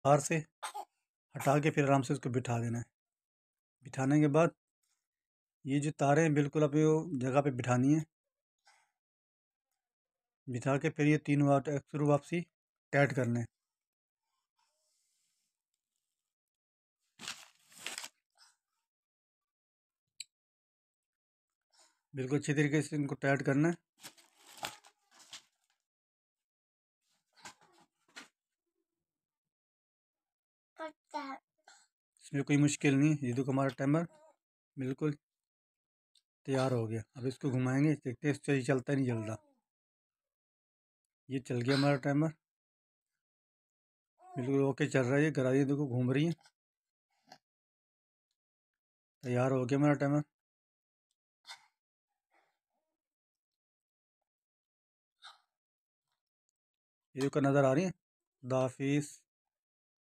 बाहर से हटा के फिर आराम से उसको बिठा देना है। बिठाने के बाद ये जो तारें हैं बिल्कुल अपनी जगह पे बिठानी है। बिठा के फिर ये 3 वाट स्क्रू वापसी टाइट करने हैं। बिल्कुल अच्छी तरीके से इनको टाइट करना है। इसमें कोई मुश्किल नहीं, ये देखो हमारा टाइमर बिल्कुल तैयार हो गया। अब इसको घुमाएंगे, देखते हैं सही चलता नहीं चलता। ये चल गया हमारा टाइमर, बिल्कुल ओके चल रहा है। ये गरारी देखो घूम रही है। तैयार हो गया हमारा टाइमर। ये देखो नज़र आ रही है। खुदा हाफिज़।